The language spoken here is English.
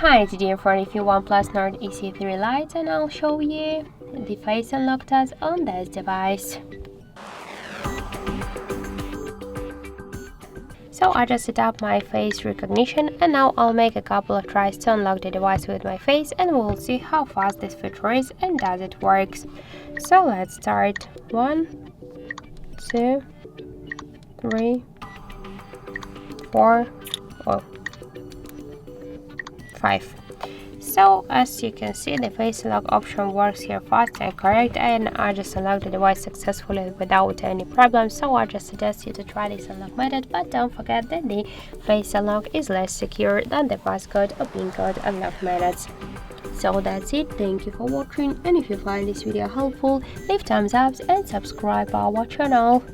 Hi, today I'm for review OnePlus Nord CE Lite and I'll show you the face unlock test on this device. So I just set up my face recognition and now I'll make a couple of tries to unlock the device with my face and we'll see how fast this feature is and does it works. So let's start. 1, 2, 3, 4, 5. So as you can see, the face unlock option works here fast and correct, and I just unlocked the device successfully without any problems. So I just suggest you to try this unlock method, but don't forget that the face unlock is less secure than the passcode or PIN code unlock methods. So that's it, thank you for watching, and if you find this video helpful, leave thumbs up and subscribe our channel.